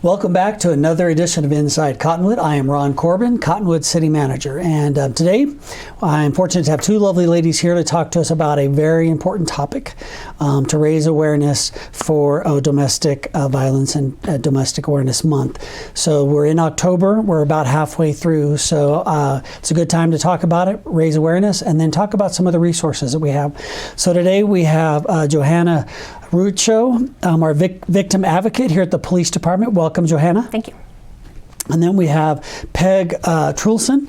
Welcome back to another edition of Inside Cottonwood. I am Ron Corbin, Cottonwood City Manager, and today I'm fortunate to have two lovely ladies here to talk to us about a very important topic to raise awareness for domestic violence and Domestic Awareness Month. So we're in October, we're about halfway through, so it's a good time to talk about it, raise awareness, and then talk about some of the resources that we have. So today we have Johanna Rutschow, our victim advocate here at the police department. Welcome, Johanna. Thank you. And then we have Peg Trulson,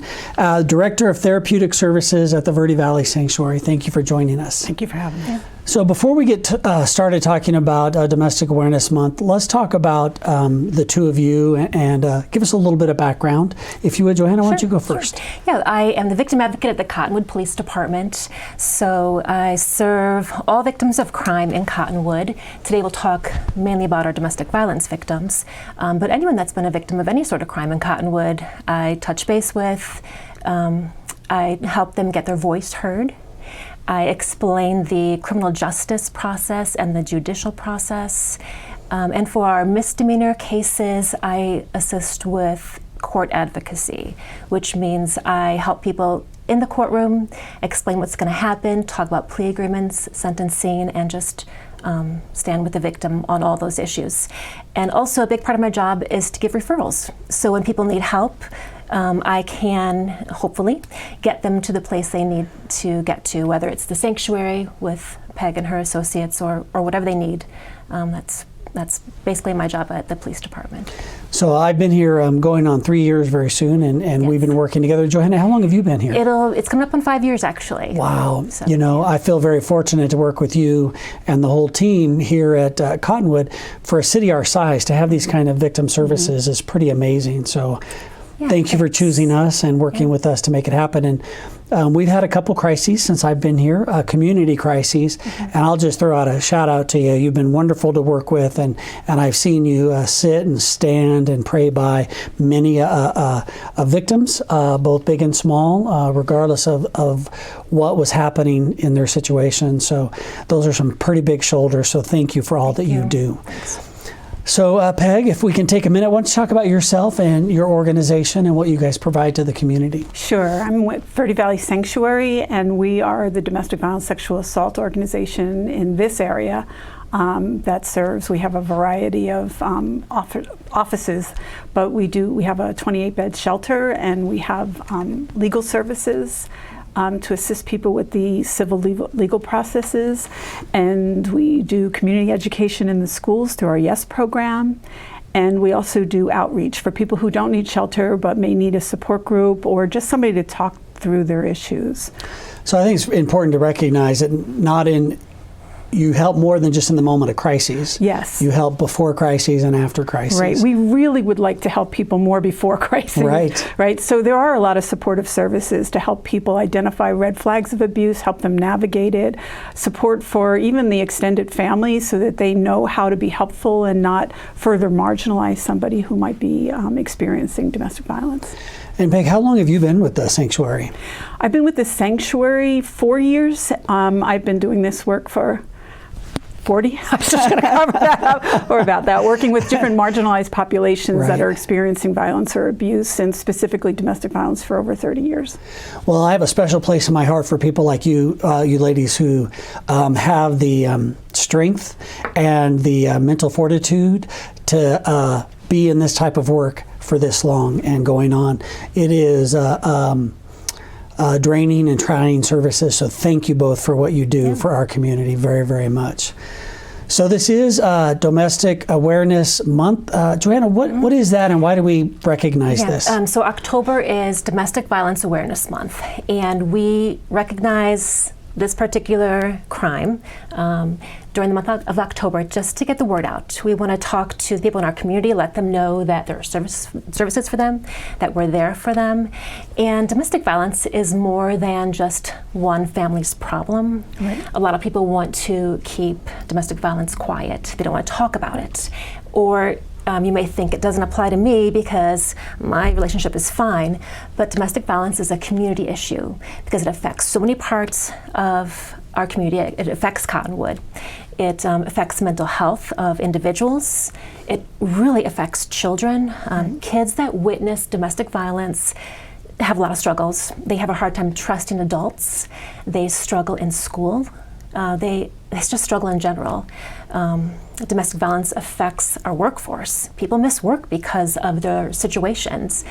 Director of Therapeutic Services at the Verde Valley Sanctuary. Thank you for joining us. Thank you for having me. So before we get started talking about Domestic Awareness Month, let's talk about the two of you and give us a little bit of background. If you would, Johanna, why don't you go first? Sure. Yeah, I am the victim advocate at the Cottonwood Police Department. So I serve all victims of crime in Cottonwood. Today we'll talk mainly about our domestic violence victims, but anyone that's been a victim of any sort of crime in Cottonwood, I touch base with. I help them get their voice heard. I explain the criminal justice process and the judicial process. And for our misdemeanor cases, I assist with court advocacy, which means I help people in the courtroom explain what's going to happen, talk about plea agreements, sentencing, and just stand with the victim on all those issues. And also a big part of my job is to give referrals. So when people need help, I can hopefully get them to the place they need to get to, whether it's the sanctuary with Peg and her associates or whatever they need. That's basically my job at the police department. So I've been here going on 3 years very soon, and yes, we've been working together. Johanna, how long have you been here? It's coming up on 5 years, actually. Wow. So, you know, I feel very fortunate to work with you and the whole team here at Cottonwood. For a city our size, to have these kind of victim services is pretty amazing. So thank you for choosing us and working with us to make it happen. And we've had a couple crises since I've been here, community crises, and I'll just throw out a shout out to you. You've been wonderful to work with, and I've seen you sit and stand and pray by many victims, both big and small, regardless of what was happening in their situation. So those are some pretty big shoulders, so thank you for all that you do. Thanks. So, Peg, if we can take a minute, why don't you talk about yourself and your organization and what you guys provide to the community? Sure. I'm with Verde Valley Sanctuary, and we are the domestic violence sexual assault organization in this area that serves. We have a variety of offices, but we have a 28-bed shelter, and we have legal services to assist people with the civil legal processes, and we do community education in the schools through our YES program, and we also do outreach for people who don't need shelter but may need a support group or just somebody to talk through their issues. So I think it's important to recognize that you help more than just in the moment of crises. Yes. You help before crises and after crises. Right. We really would like to help people more before crises. Right. Right. So there are a lot of supportive services to help people identify red flags of abuse, help them navigate it, support for even the extended family so that they know how to be helpful and not further marginalize somebody who might be experiencing domestic violence. And Peg, how long have you been with the Sanctuary? I've been with the Sanctuary 4 years. I've been doing this work for 40. I was just going to cover that up, or about that, working with different marginalized populations that are experiencing violence or abuse, and specifically domestic violence, for over 30 years. Well, I have a special place in my heart for people like you, you ladies who have the strength and the mental fortitude to be in this type of work for this long and going on. It is draining and trying services, so thank you both for what you do for our community very, very much. So this is Domestic Awareness Month. Johanna, what is that, and why do we recognize this? So October is Domestic Violence Awareness Month, and we recognize this particular crime during the month of October just to get the word out. We want to talk to the people in our community, let them know that there are services for them, that we're there for them. And domestic violence is more than just one family's problem. Right. A lot of people want to keep domestic violence quiet. They don't want to talk about it. Or you may think it doesn't apply to me because my relationship is fine, but domestic violence is a community issue because it affects so many parts of our community. It affects Cottonwood. It affects mental health of individuals. It really affects children. Kids that witness domestic violence have a lot of struggles. They have a hard time trusting adults. They struggle in school. They just struggle in general. Domestic violence affects our workforce. People miss work because of their situations.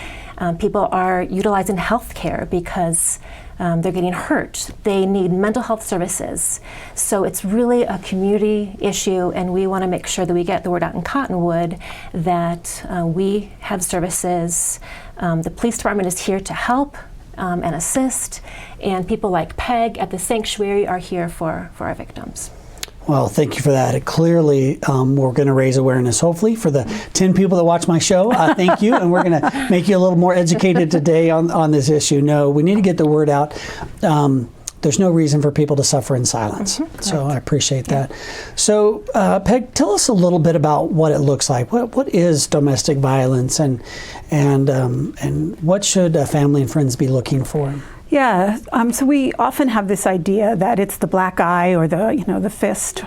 People are utilizing health care because they're getting hurt. They need mental health services. So it's really a community issue, and we want to make sure that we get the word out in Cottonwood that we have services. The police department is here to help and assist, and people like Peg at the sanctuary are here for our victims. Well, thank you for that. It clearly, we're going to raise awareness, hopefully, for the 10 people that watch my show. Thank you, and we're going to make you a little more educated today on this issue. No, we need to get the word out. There's no reason for people to suffer in silence. So I appreciate that. So, Peg, tell us a little bit about what it looks like. What is domestic violence, and what should family and friends be looking for? Yeah, so we often have this idea that it's the black eye or the fist,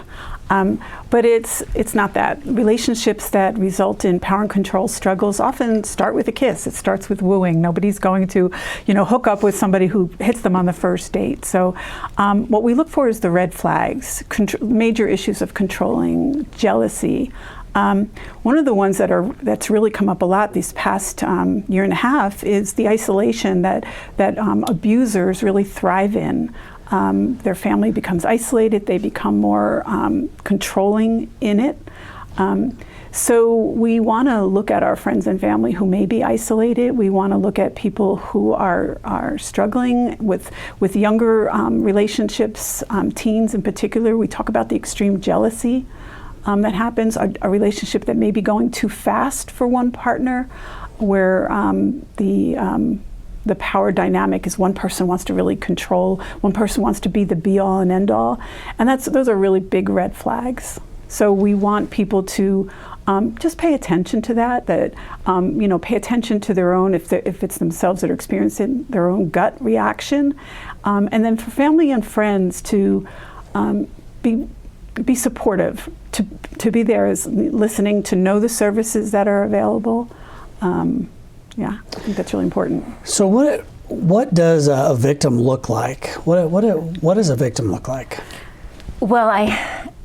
but it's not that. Relationships that result in power and control struggles often start with a kiss. It starts with wooing. Nobody's going to, hook up with somebody who hits them on the first date. So what we look for is the red flags, major issues of controlling, jealousy. One of the ones that's really come up a lot these past year and a half is the isolation that abusers really thrive in. Their family becomes isolated, they become more controlling in it. So we want to look at our friends and family who may be isolated. We want to look at people who are struggling with younger relationships, teens in particular. We talk about the extreme jealousy that happens, a relationship that may be going too fast for one partner, where the power dynamic is one person wants to really control, one person wants to be the be-all and end-all, and those are really big red flags. So we want people to just pay attention to that, pay attention to their own, if it's themselves that are experiencing their own gut reaction, and then for family and friends to be supportive, to be there as listening, to know the services that are available. I think that's really important. So what does a victim look like? What does a victim look like? Well,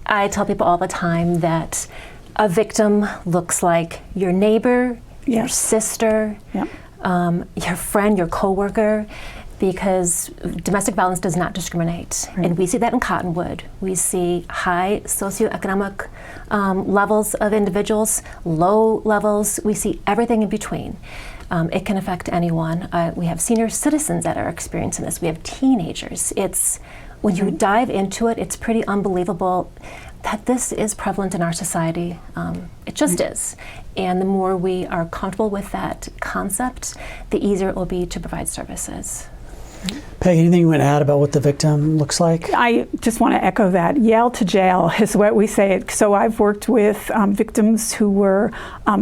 I tell people all the time that a victim looks like your neighbor, your sister, your friend, your coworker, because domestic violence does not discriminate. Right. And we see that in Cottonwood. We see high socioeconomic levels of individuals, low levels. We see everything in between. It can affect anyone. We have senior citizens that are experiencing this. We have teenagers. When you dive into it, it's pretty unbelievable that this is prevalent in our society. It just is. And the more we are comfortable with that concept, the easier it will be to provide services. Peg, anything you want to add about what the victim looks like? I just want to echo that. Yale to jail is what we say. So I've worked with victims who were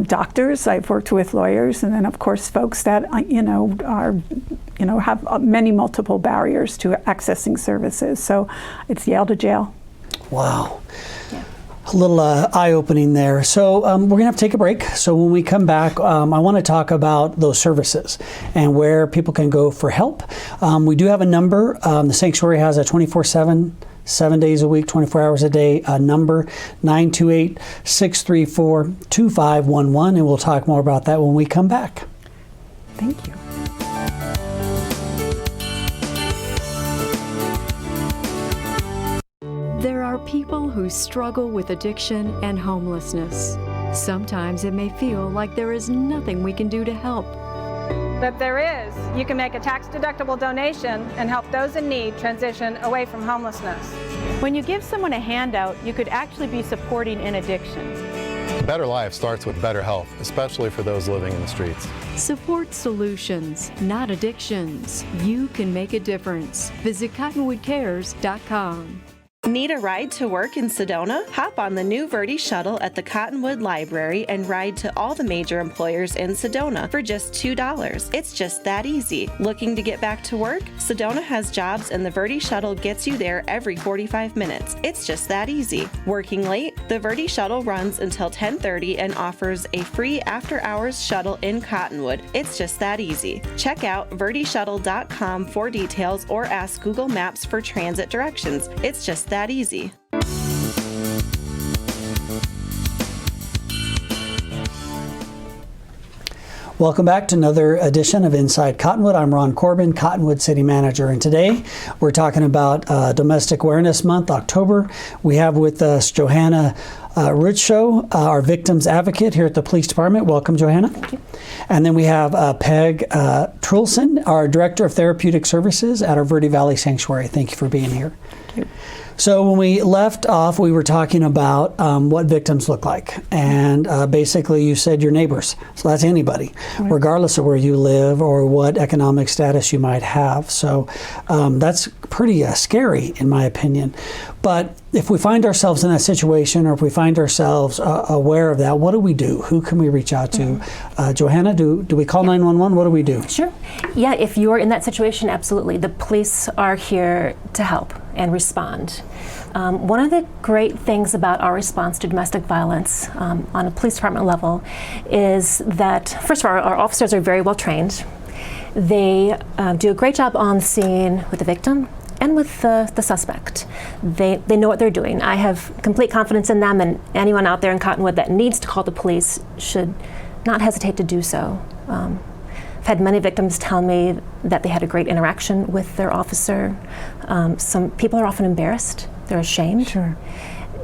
doctors. I've worked with lawyers, and then of course folks that have many multiple barriers to accessing services. So it's Yale to jail. Wow. Yeah. A little eye-opening there. So we're going to have to take a break. So when we come back, I want to talk about those services and where people can go for help. We do have a number. The Sanctuary has a 24/7, 7 days a week, 24 hours a day number, 928-634-2511, and we'll talk more about that when we come back. Thank you. There are people who struggle with addiction and homelessness. Sometimes it may feel like there is nothing we can do to help. But there is. You can make a tax-deductible donation and help those in need transition away from homelessness. When you give someone a handout, you could actually be supporting an addiction. A better life starts with better health, especially for those living in the streets. Support solutions, not addictions. You can make a difference. Visit cottonwoodcares.com. Need a ride to work in Sedona? Hop on the new Verde Shuttle at the Cottonwood Library and ride to all the major employers in Sedona for just $2. It's just that easy. Looking to get back to work? Sedona has jobs and the Verde Shuttle gets you there every 45 minutes. It's just that easy. Working late? The Verde Shuttle runs until 10:30 and offers a free after-hours shuttle in Cottonwood. It's just that easy. Check out verdeshuttle.com for details or ask Google Maps for transit directions. It's just that easy. Welcome back to another edition of Inside Cottonwood. I'm Ron Corbin, Cottonwood City Manager, and today we're talking about Domestic Awareness Month, October. We have with us Johanna Rutschow, our Victims Advocate here at the Police Department. Welcome, Johanna. Thank you. And then we have Peg Trulson, our Director of Therapeutic Services at our Verde Valley Sanctuary. Thank you for being here. Thank you. So when we left off, we were talking about what victims look like. And basically you said your neighbors. So that's anybody, regardless of where you live or what economic status you might have. So that's pretty scary, in my opinion. But if we find ourselves in that situation, or if we find ourselves aware of that, what do we do? Who can we reach out to? Johanna, do we call 911? What do we do? Sure. Yeah, if you're in that situation, absolutely. The police are here to help and respond. One of the great things about our response to domestic violence on a police department level is that, first of all, our officers are very well trained. They do a great job on scene with the victim and with the suspect. They know what they're doing. I have complete confidence in them, and anyone out there in Cottonwood that needs to call the police should not hesitate to do so. I've had many victims tell me that they had a great interaction with their officer. Some people are often embarrassed, they're ashamed. Sure.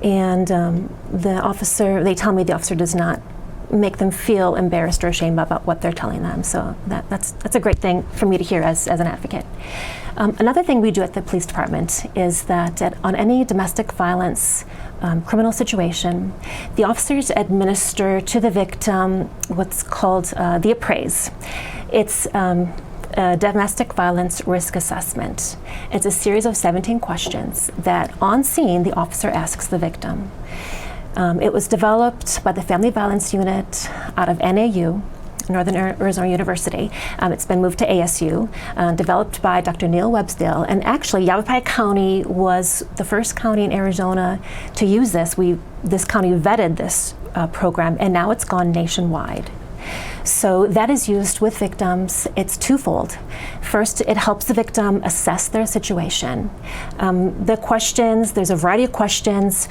And the officer, they tell me the officer does not make them feel embarrassed or ashamed about what they're telling them. So that's a great thing for me to hear as an advocate. Another thing we do at the police department is that on any domestic violence criminal situation, the officers administer to the victim what's called the appraise. It's a domestic violence risk assessment. It's a series of 17 questions that on scene the officer asks the victim. It was developed by the Family Violence Unit out of NAU, Northern Arizona University. It's been moved to ASU, developed by Dr. Neil Websdale, and actually Yavapai County was the first county in Arizona to use this. This county vetted this program, and now it's gone nationwide. So that is used with victims. It's twofold. First, it helps the victim assess their situation. The questions, there's a variety of questions.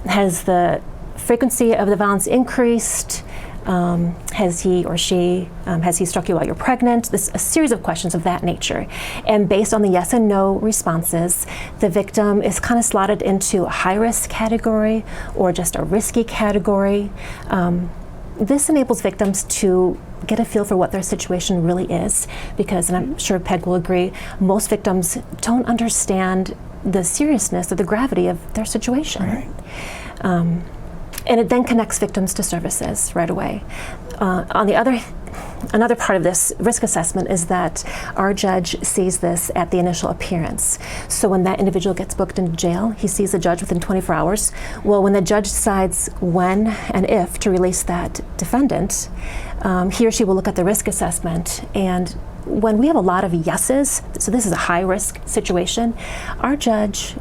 Has the frequency of the violence increased? Has he or she, has he struck you while you're pregnant? A series of questions of that nature. And based on the yes and no responses, the victim is kind of slotted into a high-risk category or just a risky category. This enables victims to get a feel for what their situation really is, because, and I'm sure Peg will agree, most victims don't understand the seriousness or the gravity of their situation. Right. And it then connects victims to services right away. Another part of this risk assessment is that our judge sees this at the initial appearance. So when that individual gets booked into jail, he sees the judge within 24 hours. Well, when the judge decides when and if to release that defendant, he or she will look at the risk assessment, and when we have a lot of yeses, so this is a high-risk situation, our judge,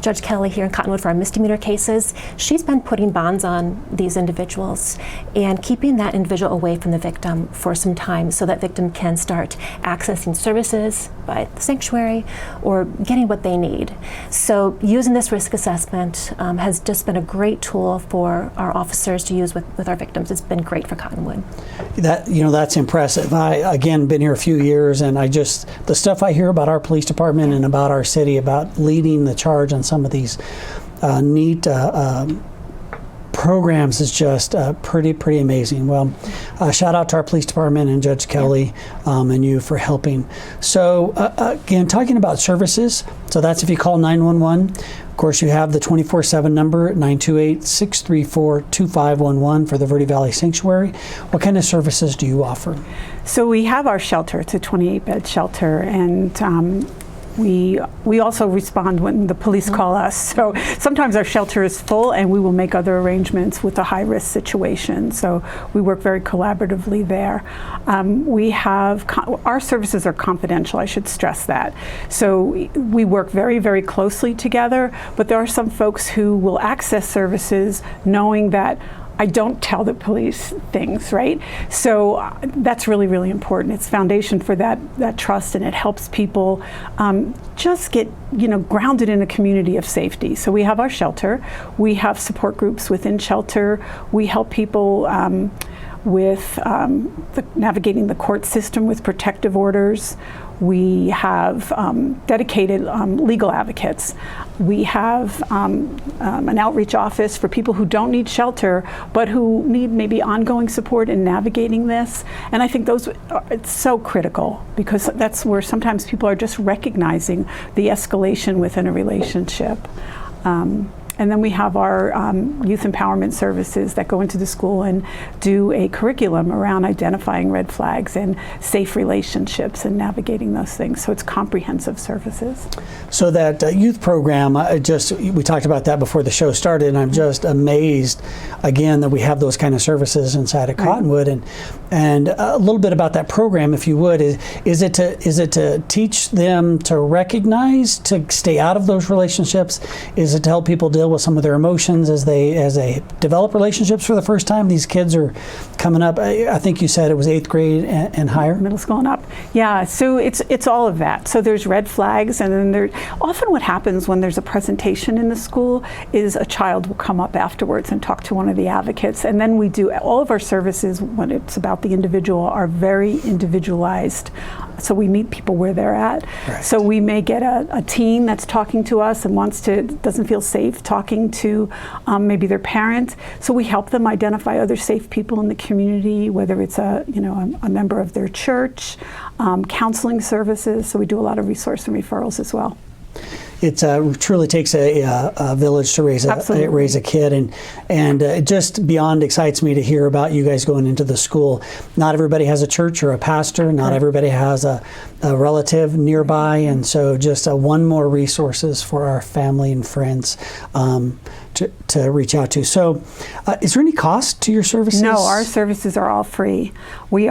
Judge Kelly here in Cottonwood for our misdemeanor cases, she's been putting bonds on these individuals and keeping that individual away from the victim for some time so that victim can start accessing services by the sanctuary or getting what they need. So using this risk assessment has just been a great tool for our officers to use with our victims. It's been great for Cottonwood. That's impressive. I, again, been here a few years, and the stuff I hear about our police department and about our city, about leading the charge on some of these neat programs is just pretty amazing. Well, shout out to our police department and Judge Kelly and you for helping. So again, talking about services, so that's if you call 911. Of course, you have the 24/7 number, 928-634-2511 for the Verde Valley Sanctuary. What kind of services do you offer? So we have our shelter. It's a 28-bed shelter, and we also respond when the police call us. So sometimes our shelter is full and we will make other arrangements with a high-risk situation. So we work very collaboratively there. We have, our services are confidential, I should stress that. So we work very, very closely together, but there are some folks who will access services knowing that I don't tell the police things, right? So that's really, really important. It's foundation for that trust, and it helps people just get, grounded in a community of safety. So we have our shelter. We have support groups within shelter. We help people with navigating the court system with protective orders. We have dedicated legal advocates. We have an outreach office for people who don't need shelter, but who need maybe ongoing support in navigating this. And I think it's so critical, because that's where sometimes people are just recognizing the escalation within a relationship. And then we have our youth empowerment services that go into the school and do a curriculum around identifying red flags and safe relationships and navigating those things. So it's comprehensive services. So that youth program, we talked about that before the show started, and I'm just amazed again that we have those kind of services inside of Cottonwood. And a little bit about that program, if you would, is it to teach them to recognize, to stay out of those relationships? Is it to help people deal with some of their emotions as they develop relationships for the first time? These kids are coming up. I think you said it was 8th grade and higher. Middle school and up. Yeah. So it's all of that. So there's red flags, and then often what happens when there's a presentation in the school is a child will come up afterwards and talk to one of the advocates, and then we do all of our services when it's about the individual are very individualized. So we meet people where they're at. Right. So we may get a teen that's talking to us and doesn't feel safe talking to maybe their parent. So we help them identify other safe people in the community, whether it's a member of their church, counseling services. So we do a lot of resource and referrals as well. It truly takes a village to raise a kid, and it just beyond excites me to hear about you guys going into the school. Not everybody has a church or a pastor. Not everybody has a relative nearby, and so just one more resources for our family and friends to reach out to. So is there any cost to your services? No, our services are all free. We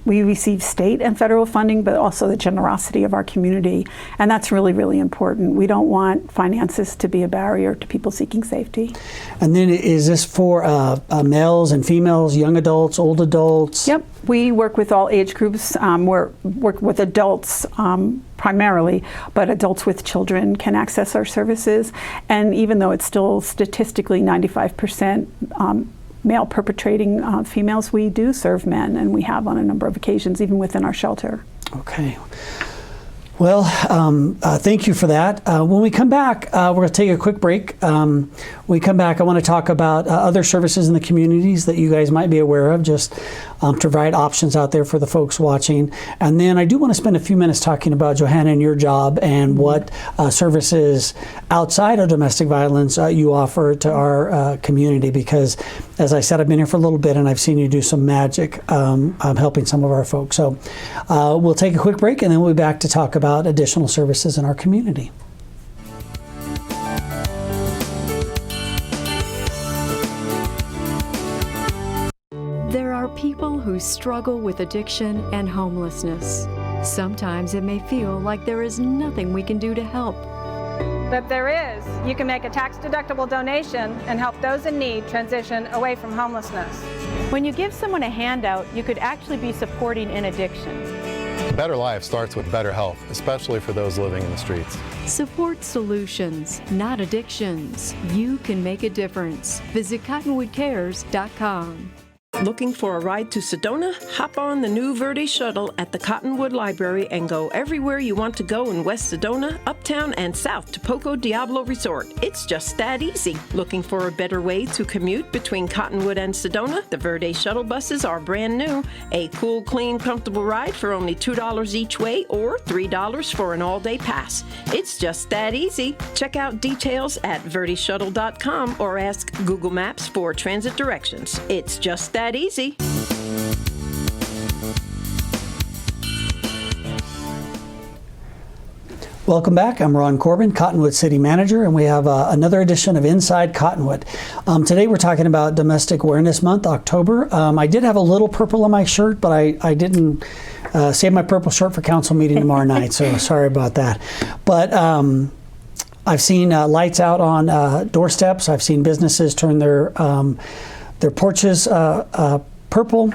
receive state and federal funding, but also the generosity of our community, and that's really, really important. We don't want finances to be a barrier to people seeking safety. And then is this for males and females, young adults, old adults? Yep, we work with all age groups. We work with adults primarily, but adults with children can access our services. And even though it's still statistically 95% male perpetrating females, we do serve men, and we have on a number of occasions, even within our shelter. Okay. Well, thank you for that. When we come back, we're going to take a quick break. When we come back, I want to talk about other services in the communities that you guys might be aware of, just to provide options out there for the folks watching. And then I do want to spend a few minutes talking about Johanna and your job and what services outside of domestic violence you offer to our community, because as I said, I've been here for a little bit and I've seen you do some magic helping some of our folks. So we'll take a quick break, and then we'll be back to talk about additional services in our community. There are people who struggle with addiction and homelessness. Sometimes it may feel like there is nothing we can do to help. But there is. You can make a tax-deductible donation and help those in need transition away from homelessness. When you give someone a handout, you could actually be supporting an addiction. A better life starts with better health, especially for those living in the streets. Support solutions, not addictions. You can make a difference. Visit cottonwoodcares.com. Looking for a ride to Sedona? Hop on the new Verde Shuttle at the Cottonwood Library and go everywhere you want to go in West Sedona, uptown, and south to Poco Diablo Resort. It's just that easy. Looking for a better way to commute between Cottonwood and Sedona? The Verde Shuttle buses are brand new. A cool, clean, comfortable ride for only $2 each way or $3 for an all-day pass. It's just that easy. Check out details at verdeshuttle.com or ask Google Maps for transit directions. It's just that easy. Welcome back. I'm Ron Corbin, Cottonwood City Manager, and we have another edition of Inside Cottonwood. Today we're talking about Domestic Awareness Month, October. I did have a little purple on my shirt, but I didn't save my purple shirt for council meeting tomorrow night, so sorry about that. But I've seen lights out on doorsteps. I've seen businesses turn their porches purple.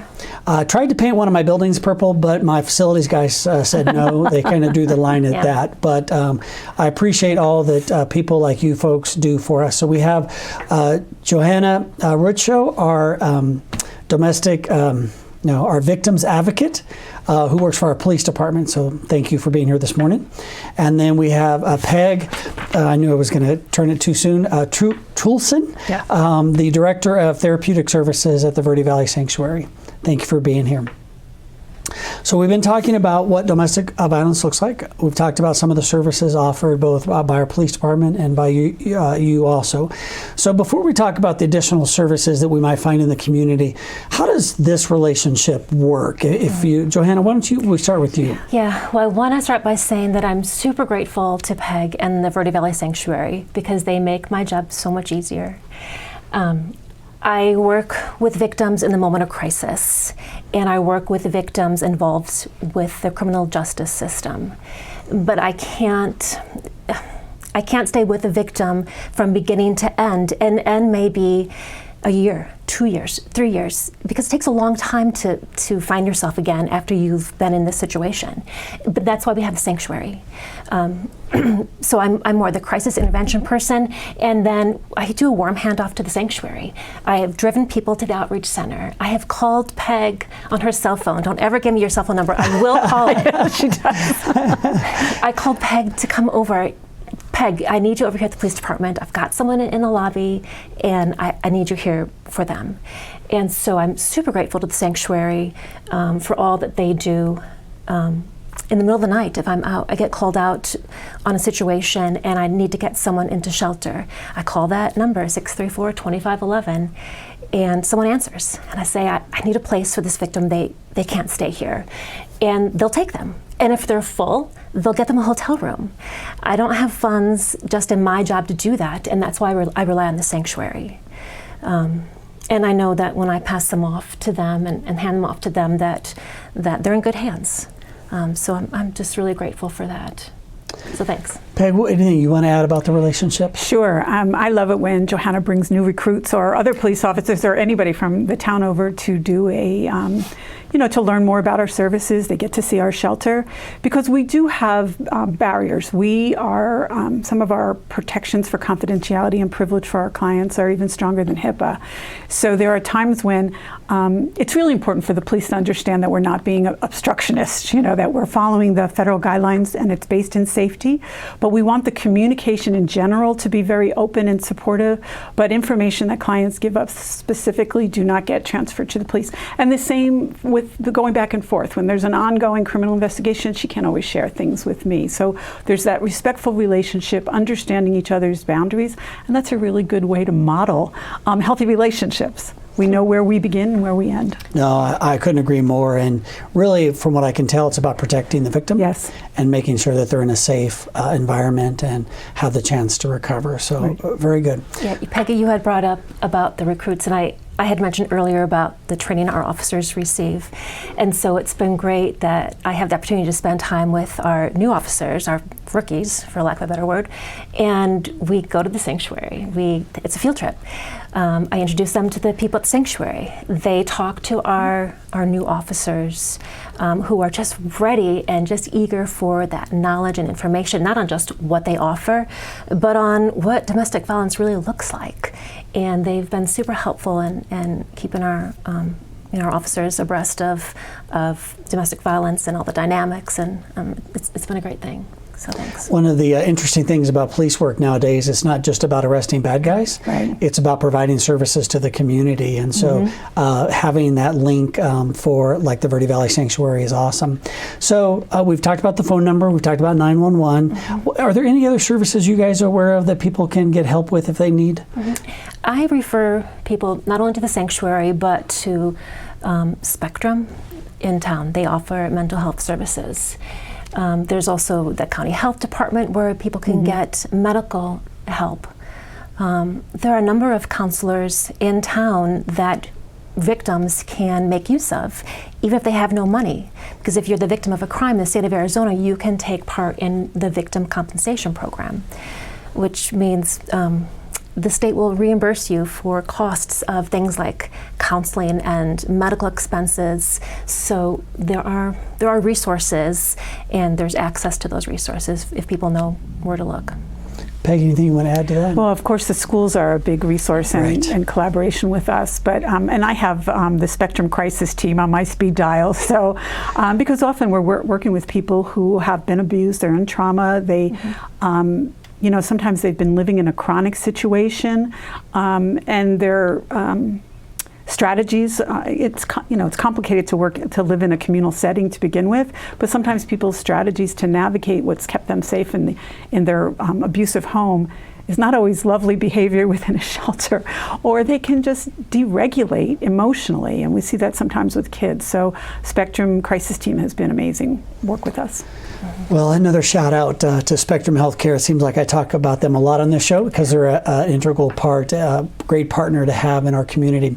Tried to paint one of my buildings purple, but my facilities guys said no. They kind of drew the line at that. But I appreciate all that people like you folks do for us. So we have Johanna Rutschow, our our victims advocate, who works for our police department. So thank you for being here this morning. And then we have Peg. I knew I was going to turn it too soon. Trulson, the director of Therapeutic Services at the Verde Valley Sanctuary. Thank you for being here. So we've been talking about what domestic violence looks like. We've talked about some of the services offered both by our police department and by you also. So before we talk about the additional services that we might find in the community, how does this relationship work? Johanna, why don't we start with you? Yeah, well, I want to start by saying that I'm super grateful to Peg and the Verde Valley Sanctuary because they make my job so much easier. I work with victims in the moment of crisis, and I work with victims involved with the criminal justice system. But I can't stay with a victim from beginning to end, and end maybe a year, 2 years, 3 years, because it takes a long time to find yourself again after you've been in this situation. But that's why we have the sanctuary. So I'm more the crisis intervention person, and then I do a warm handoff to the sanctuary. I have driven people to the outreach center. I have called Peg on her cell phone. Don't ever give me your cell phone number. I will call it. She does. I called Peg to come over. Peg, I need you over here at the police department. I've got someone in the lobby, and I need you here for them. And so I'm super grateful to the sanctuary for all that they do. In the middle of the night, if I'm out, I get called out on a situation and I need to get someone into shelter. I call that number, 634-2511, and someone answers. And I say, I need a place for this victim. They can't stay here. And they'll take them. And if they're full, they'll get them a hotel room. I don't have funds just in my job to do that, and that's why I rely on the sanctuary. And I know that when I pass them off to them and hand them off to them, that they're in good hands. So I'm just really grateful for that. So thanks. Peg, anything you want to add about the relationship? Sure. I love it when Johanna brings new recruits or other police officers or anybody from the town over to do to learn more about our services. They get to see our shelter because we do have barriers. We are, some of our protections for confidentiality and privilege for our clients are even stronger than HIPAA. So there are times when it's really important for the police to understand that we're not being obstructionists, that we're following the federal guidelines and it's based in safety. But we want the communication in general to be very open and supportive, but information that clients give us specifically do not get transferred to the police. And the same with the going back and forth. When there's an ongoing criminal investigation, she can't always share things with me. So there's that respectful relationship, understanding each other's boundaries, and that's a really good way to model healthy relationships. We know where we begin and where we end. No, I couldn't agree more. And really, from what I can tell, it's about protecting the victim and making sure that they're in a safe environment and have the chance to recover. So very good. Yeah, Peggy, you had brought up about the recruits, and I had mentioned earlier about the training our officers receive. And so it's been great that I have the opportunity to spend time with our new officers, our rookies, for lack of a better word, and we go to the sanctuary. It's a field trip. I introduce them to the people at the sanctuary. They talk to our new officers who are just ready and just eager for that knowledge and information, not on just what they offer, but on what domestic violence really looks like. And they've been super helpful in keeping our officers abreast of domestic violence and all the dynamics, and it's been a great thing. So thanks. One of the interesting things about police work nowadays, it's not just about arresting bad guys. Right. It's about providing services to the community. And so having that link for like the Verde Valley Sanctuary is awesome. So we've talked about the phone number. We've talked about 911. Are there any other services you guys are aware of that people can get help with if they need? I refer people not only to the sanctuary, but to Spectrum in town. They offer mental health services. There's also the county health department where people can get medical help. There are a number of counselors in town that victims can make use of, even if they have no money. Because if you're the victim of a crime in the state of Arizona, you can take part in the victim compensation program, which means the state will reimburse you for costs of things like counseling and medical expenses. So there are resources, and there's access to those resources if people know where to look. Peggy, anything you want to add to that? Well, of course, the schools are a big resource in collaboration with us. But and I have the Spectrum Crisis Team on my speed dial. So because often we're working with people who have been abused, they're in trauma, they. You know, sometimes they've been living in a chronic situation, and their strategies. It's complicated to live in a communal setting to begin with. But sometimes people's strategies to navigate what's kept them safe in their abusive home is not always lovely behavior within a shelter, or they can just deregulate emotionally, and we see that sometimes with kids. So Spectrum Crisis Team has been amazing work with us. Well, another shout out to Spectrum Healthcare. It seems like I talk about them a lot on this show because they're an integral part, a great partner to have in our community.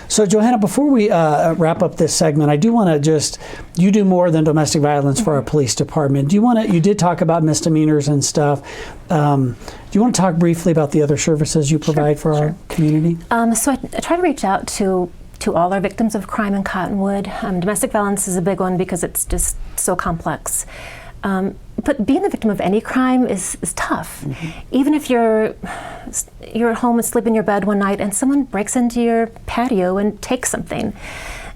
So Johanna, before we wrap up this segment, I do want to you do more than domestic violence for our police department. You did talk about misdemeanors and stuff. Do you want to talk briefly about the other services you provide for our community? So I try to reach out to all our victims of crime in Cottonwood. Domestic violence is a big one because it's just so complex. But being the victim of any crime is tough. Even if you're at home asleep in your bed one night and someone breaks into your patio and takes something,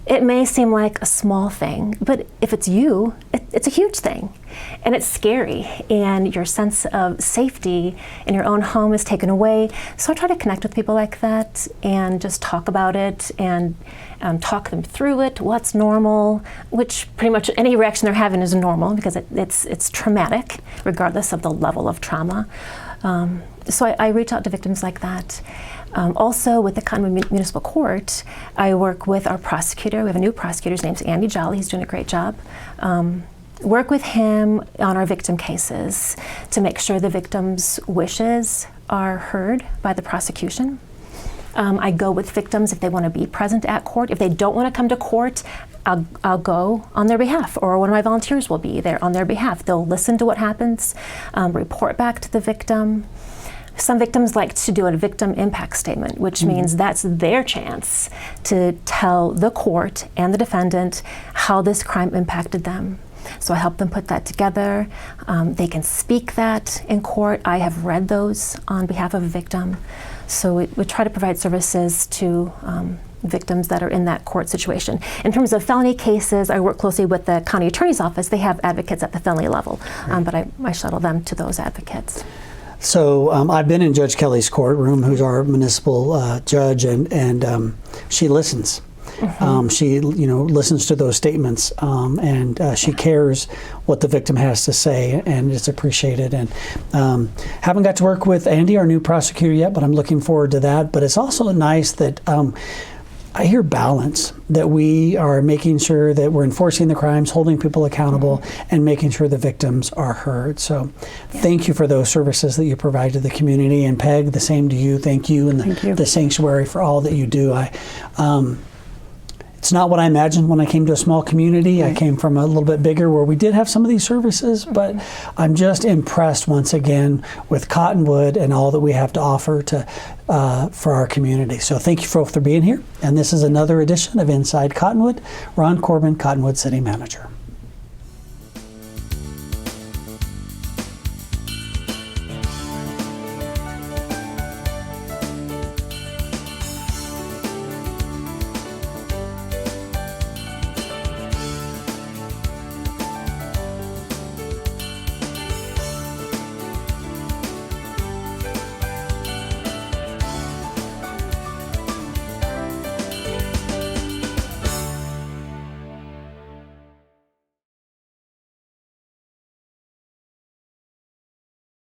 it may seem like a small thing, but if it's you, it's a huge thing. And it's scary, and your sense of safety in your own home is taken away. So I try to connect with people like that and just talk about it and talk them through it, what's normal, which pretty much any reaction they're having is normal because it's traumatic, regardless of the level of trauma. So I reach out to victims like that. Also, with the Cottonwood Municipal Court, I work with our prosecutor. We have a new prosecutor. His name's Andy Jolly. He's doing a great job. Work with him on our victim cases to make sure the victims' wishes are heard by the prosecution. I go with victims if they want to be present at court. If they don't want to come to court, I'll go on their behalf, or one of my volunteers will be there on their behalf. They'll listen to what happens, report back to the victim. Some victims like to do a victim impact statement, which means that's their chance to tell the court and the defendant how this crime impacted them. So I help them put that together. They can speak that in court. I have read those on behalf of a victim. So we try to provide services to victims that are in that court situation. In terms of felony cases, I work closely with the county attorney's office. They have advocates at the felony level, but I shuttle them to those advocates. So I've been in Judge Kelly's courtroom, who's our municipal judge, and she listens. She listens to those statements, and she cares what the victim has to say, and it's appreciated. And haven't got to work with Andy, our new prosecutor, yet, but I'm looking forward to that. But it's also nice that I hear balance, that we are making sure that we're enforcing the crimes, holding people accountable, and making sure the victims are heard. So thank you for those services that you provide to the community. And Peg, the same to you. Thank you and the Sanctuary for all that you do. It's not what I imagined when I came to a small community. I came from a little bit bigger where we did have some of these services, but I'm just impressed once again with Cottonwood and all that we have to offer for our community. So thank you both for being here. And this is another edition of Inside Cottonwood. Ron Corbin, Cottonwood City Manager.